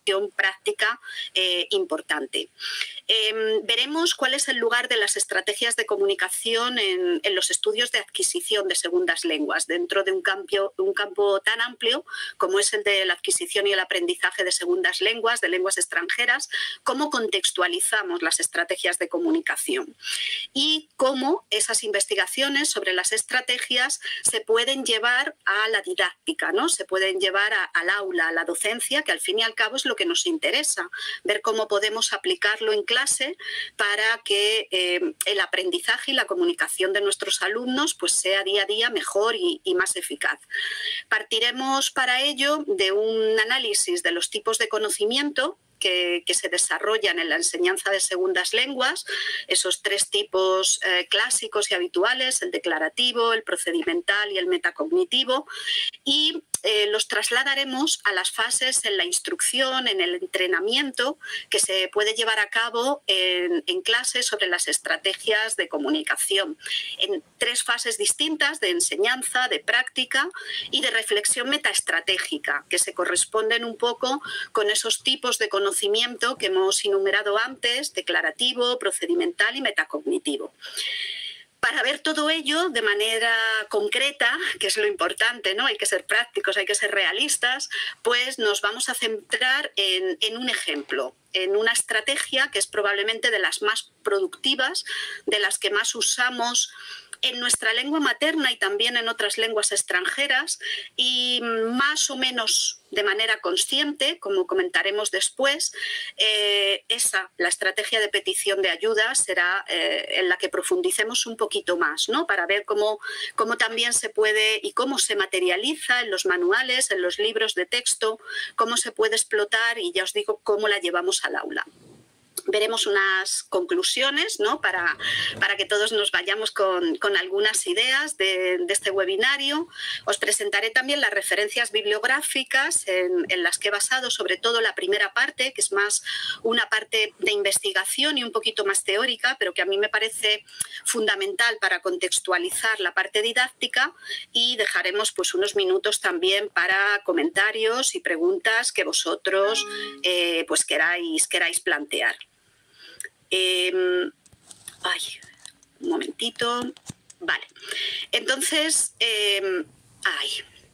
cuestión práctica importante. Veremos cuál es el lugar de las estrategias de comunicación en los estudios de adquisición de segundas lenguas dentro de un campo tan amplio como es el de la adquisición y el aprendizaje de segundas lenguas, de lenguas extranjeras, cómo contextualizamos las estrategias de comunicación y cómo esas investigaciones sobre las estrategias se pueden llevar a la didáctica, ¿no? Se pueden llevar al aula, a la docencia, que al fin y al cabo es lo que nos interesa, ver cómo podemos aplicarlo en clase para que el aprendizaje y la comunicación de nuestros alumnos pues, sea día a día mejor y más eficaz. Partiremos para ello de un análisis de los tipos de conocimiento que se desarrollan en la enseñanza de segundas lenguas, esos tres tipos clásicos y habituales, el declarativo, el procedimental y el metacognitivo, y los trasladaremos a las fases en la instrucción, en el entrenamiento que se puede llevar a cabo en clases sobre las estrategias de comunicación, en tres fases distintas de enseñanza, de práctica y de reflexión metaestratégica, que se corresponden un poco con esos tipos de conocimiento que hemos enumerado antes, declarativo, procedimental y metacognitivo. Para ver todo ello de manera concreta, que es lo importante, ¿no? Hay que ser prácticos, hay que ser realistas, pues nos vamos a centrar en un ejemplo, en una estrategia que es probablemente de las más productivas, de las que más usamos en nuestra lengua materna y también en otras lenguas extranjeras y más o menos de manera consciente, como comentaremos después, la estrategia de petición de ayuda será en la que profundicemos un poquito más, ¿no? Para ver cómo también se puede y cómo se materializa en los manuales, en los libros de texto, cómo se puede explotar y ya os digo cómo la llevamos al aula. Veremos unas conclusiones, ¿no? para que todos nos vayamos con algunas ideas de este webinario. Os presentaré también las referencias bibliográficas en las que he basado sobre todo la primera parte, que es más una parte de investigación y un poquito más teórica, pero que a mí me parece fundamental para contextualizar la parte didáctica, y dejaremos pues, unos minutos también para comentarios y preguntas que vosotros pues queráis plantear. Un momentito. Vale. Entonces,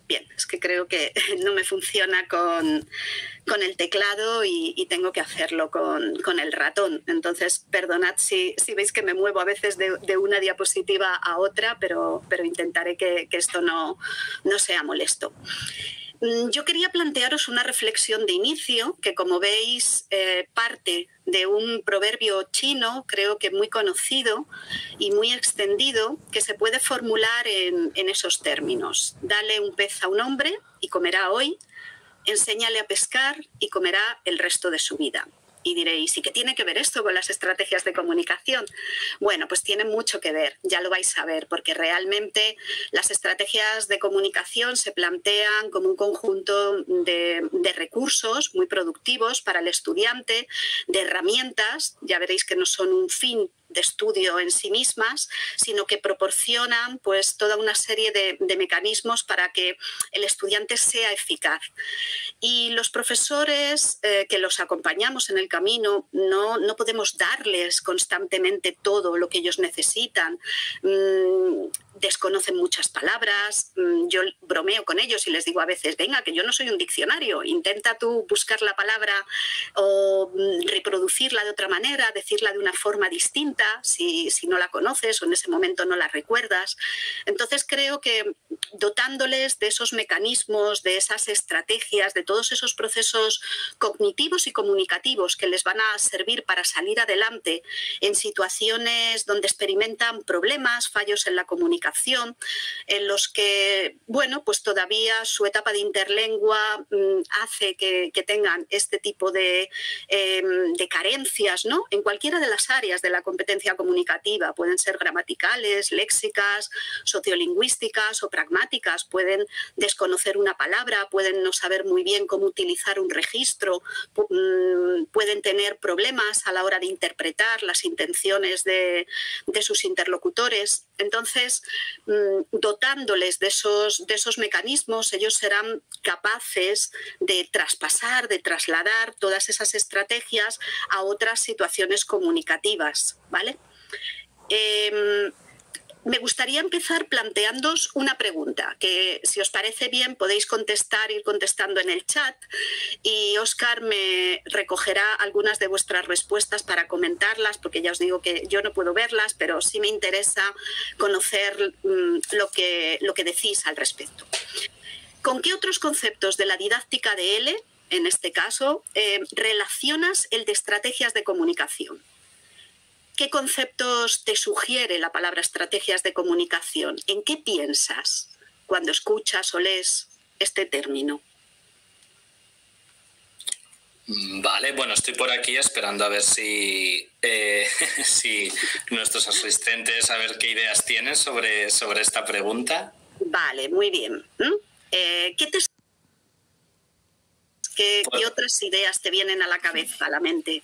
bien, es que creo que no me funciona con el teclado y tengo que hacerlo con el ratón. Entonces, perdonad si veis que me muevo a veces de una diapositiva a otra, pero intentaré que esto no sea molesto. Yo quería plantearos una reflexión de inicio que, como veis, parte de un proverbio chino, creo que muy conocido y muy extendido, que se puede formular en esos términos. Dale un pez a un hombre y comerá hoy, enséñale a pescar y comerá el resto de su vida. Y diréis, ¿y qué tiene que ver esto con las estrategias de comunicación? Bueno, pues tiene mucho que ver, ya lo vais a ver, porque realmente las estrategias de comunicación se plantean como un conjunto de recursos muy productivos para el estudiante, de herramientas, ya veréis que no son un fin de estudio en sí mismas, sino que proporcionan pues, toda una serie de mecanismos para que el estudiante sea eficaz. Y los profesores que los acompañamos en el camino no podemos darles constantemente todo lo que ellos necesitan. Desconocen muchas palabras. Yo bromeo con ellos y les digo a veces, venga, que yo no soy un diccionario, intenta tú buscar la palabra o reproducirla de otra manera, decirla de una forma distinta si no la conoces o en ese momento no la recuerdas. Entonces creo que dotándoles de esos mecanismos, de esas estrategias, de todos esos procesos cognitivos y comunicativos que les van a servir para salir adelante en situaciones donde experimentan problemas, fallos en la comunicación, en los que, bueno, pues todavía su etapa de interlengua hace que tengan este tipo de carencias, ¿no? En cualquiera de las áreas de la competencia competencia comunicativa. Pueden ser gramaticales, léxicas, sociolingüísticas o pragmáticas. Pueden desconocer una palabra, pueden no saber muy bien cómo utilizar un registro, pueden tener problemas a la hora de interpretar las intenciones de sus interlocutores. Entonces, dotándoles de esos mecanismos, ellos serán capaces de traspasar, de trasladar todas esas estrategias a otras situaciones comunicativas, ¿vale? Me gustaría empezar planteándoos una pregunta que, si os parece bien, podéis ir contestando en el chat, y Óscar me recogerá algunas de vuestras respuestas para comentarlas, porque ya os digo que yo no puedo verlas, pero sí me interesa conocer lo que decís al respecto. ¿Con qué otros conceptos de la didáctica de L, en este caso, relacionas el de estrategias de comunicación? ¿Qué conceptos te sugiere la palabra estrategias de comunicación? ¿En qué piensas cuando escuchas o lees este término? Vale, bueno, estoy por aquí esperando a ver si nuestros asistentes, a ver qué ideas tienen sobre esta pregunta. Vale, muy bien. ¿Qué otras ideas te vienen a la cabeza, a la mente?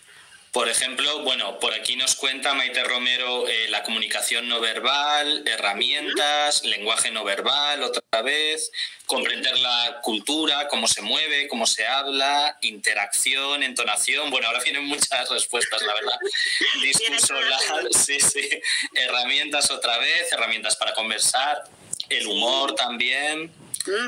Por ejemplo, bueno, por aquí nos cuenta Maite Romero la comunicación no verbal, herramientas, lenguaje no verbal, otra vez, comprender la cultura, cómo se mueve, cómo se habla, interacción, entonación. Bueno, ahora vienen muchas respuestas, la verdad. Discurso oral, sí, herramientas otra vez, herramientas para conversar, el humor también,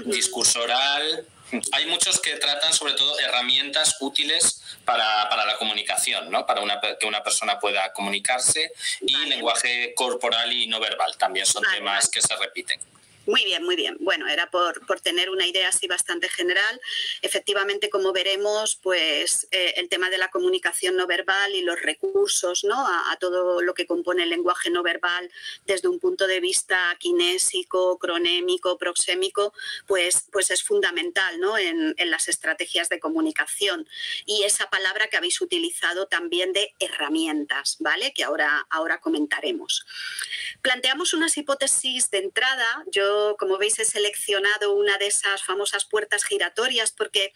discurso oral. Hay muchos que tratan sobre todo herramientas útiles para la comunicación, ¿no? Para que una persona pueda comunicarse, y lenguaje corporal y no verbal también son temas que se repiten. Muy bien, muy bien. Bueno, era por tener una idea así bastante general. Efectivamente, como veremos, pues el tema de la comunicación no verbal y los recursos, ¿no?, a todo lo que compone el lenguaje no verbal desde un punto de vista kinésico, cronémico, proxémico, pues es fundamental, ¿no?, en las estrategias de comunicación. Y esa palabra que habéis utilizado también de herramientas, ¿vale?, que ahora comentaremos. Planteamos unas hipótesis de entrada. Yo, como veis, he seleccionado una de esas famosas puertas giratorias porque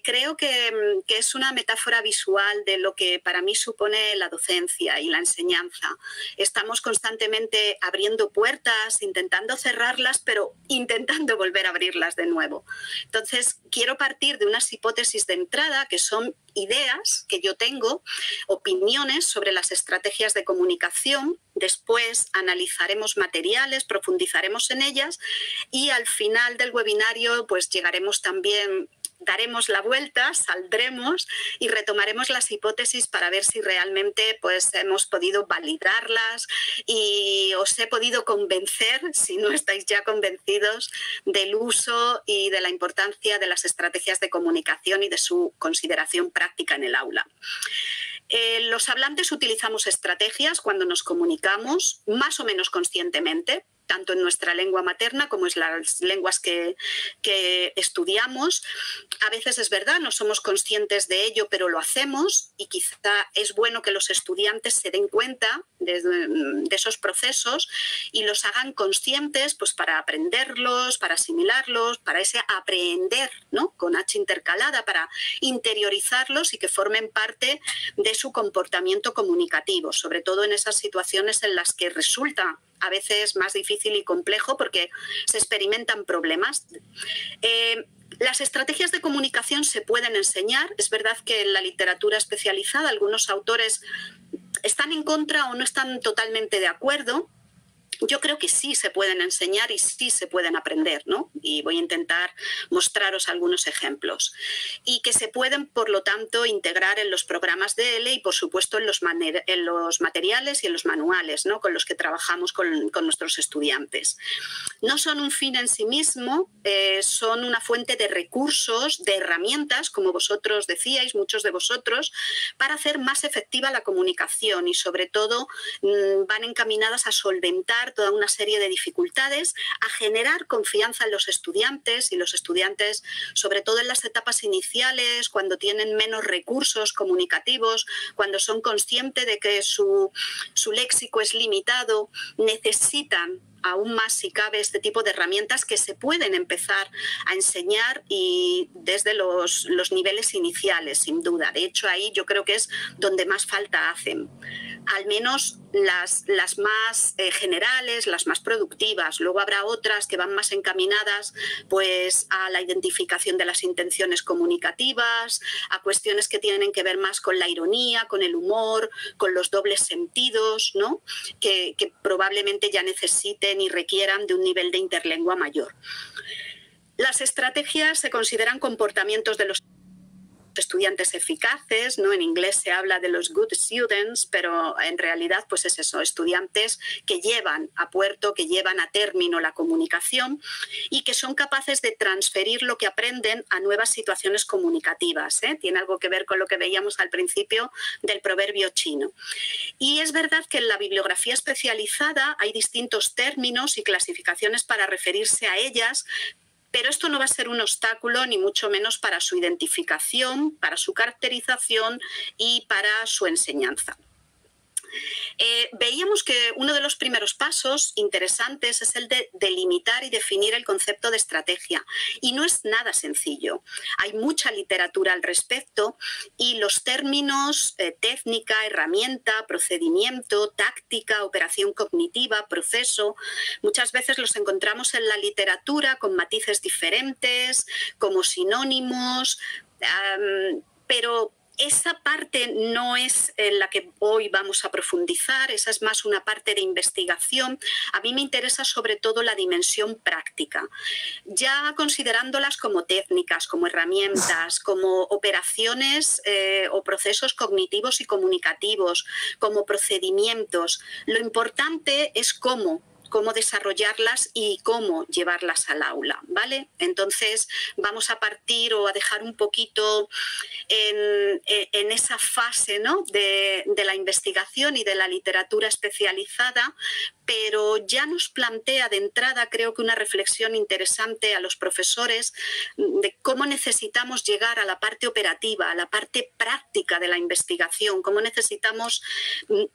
creo que es una metáfora visual de lo que para mí supone la docencia y la enseñanza. Estamos constantemente abriendo puertas, intentando cerrarlas, pero intentando volver a abrirlas de nuevo. Entonces, quiero partir de unas hipótesis de entrada que son ideas que yo tengo, opiniones sobre las estrategias de comunicación. Después analizaremos materiales, profundizaremos en ellas, y al final del webinario pues llegaremos también, daremos la vuelta, saldremos y retomaremos las hipótesis para ver si realmente pues hemos podido validarlas y os he podido convencer, si no estáis ya convencidos, del uso y de la importancia de las estrategias de comunicación y de su consideración práctica en el aula. Los hablantes utilizamos estrategias cuando nos comunicamos, más o menos conscientemente, tanto en nuestra lengua materna como en las lenguas que estudiamos. A veces es verdad, no somos conscientes de ello, pero lo hacemos, y quizá es bueno que los estudiantes se den cuenta de esos procesos y los hagan conscientes, pues para aprenderlos, para asimilarlos, para ese aprender, ¿no?, con H intercalada, para interiorizarlos y que formen parte de su comportamiento comunicativo, sobre todo en esas situaciones en las que resulta a veces más difícil y complejo porque se experimentan problemas. Las estrategias de comunicación se pueden enseñar. Es verdad que en la literatura especializada algunos autores están en contra o no están totalmente de acuerdo. Yo creo que sí se pueden enseñar y sí se pueden aprender, ¿no? Y voy a intentar mostraros algunos ejemplos. Y que se pueden, por lo tanto, integrar en los programas de L y, por supuesto, en los materiales y en los manuales, ¿no?, con los que trabajamos con nuestros estudiantes. No son un fin en sí mismo, son una fuente de recursos, de herramientas, como vosotros decíais, muchos de vosotros, para hacer más efectiva la comunicación y, sobre todo, van encaminadas a solventar superar toda una serie de dificultades, a generar confianza en los estudiantes, y los estudiantes, sobre todo en las etapas iniciales, cuando tienen menos recursos comunicativos, cuando son conscientes de que su léxico es limitado, necesitan aún más, si cabe, este tipo de herramientas que se pueden empezar a enseñar y desde los niveles iniciales, sin duda. De hecho, ahí yo creo que es donde más falta hacen. Al menos las más generales, las más productivas. Luego habrá otras que van más encaminadas pues, a la identificación de las intenciones comunicativas, a cuestiones que tienen que ver más con la ironía, con el humor, con los dobles sentidos, ¿no? que probablemente ya necesiten y requieran de un nivel de interlengua mayor. Las estrategias se consideran comportamientos de los estudiantes eficaces, ¿no? En inglés se habla de los good students, pero en realidad pues es eso, estudiantes que llevan a puerto, que llevan a término la comunicación y que son capaces de transferir lo que aprenden a nuevas situaciones comunicativas, ¿eh? Tiene algo que ver con lo que veíamos al principio del proverbio chino. Y es verdad que en la bibliografía especializada hay distintos términos y clasificaciones para referirse a ellas, pero esto no va a ser un obstáculo ni mucho menos para su identificación, para su caracterización y para su enseñanza. Veíamos que uno de los primeros pasos interesantes es el de delimitar y definir el concepto de estrategia. Y no es nada sencillo. Hay mucha literatura al respecto y los términos técnica, herramienta, procedimiento, táctica, operación cognitiva, proceso, muchas veces los encontramos en la literatura con matices diferentes, como sinónimos, pero esa parte no es en la que hoy vamos a profundizar, esa es más una parte de investigación. A mí me interesa sobre todo la dimensión práctica, ya considerándolas como técnicas, como herramientas, como operaciones o procesos cognitivos y comunicativos, como procedimientos. Lo importante es cómo desarrollarlas y cómo llevarlas al aula, ¿vale? Entonces vamos a partir o a dejar un poquito en esa fase, ¿no? de la investigación y de la literatura especializada, pero ya nos plantea de entrada, creo que una reflexión interesante a los profesores de cómo necesitamos llegar a la parte operativa, a la parte práctica de la investigación, cómo necesitamos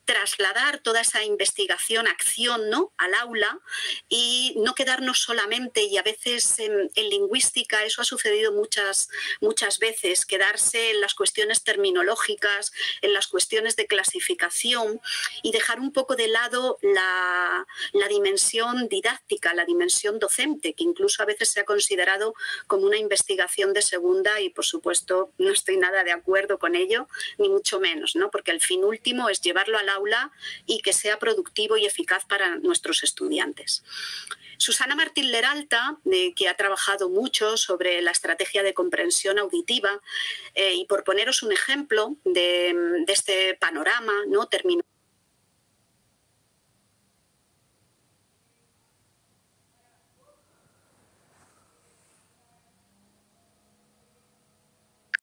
trasladar toda esa investigación, acción, ¿no? al aula y no quedarnos solamente, y a veces en lingüística eso ha sucedido muchas veces, quedarse en las cuestiones terminológicas, en las cuestiones de clasificación y dejar un poco de lado la dimensión didáctica, la dimensión docente, que incluso a veces se ha considerado como una investigación de segunda y, por supuesto, no estoy nada de acuerdo con ello, ni mucho menos, ¿no? Porque el fin último es llevarlo al aula y que sea productivo y eficaz para nuestros estudiantes. Susana Martín Leralta, que ha trabajado mucho sobre la estrategia de comprensión auditiva, y por poneros un ejemplo de este panorama, ¿no? terminológico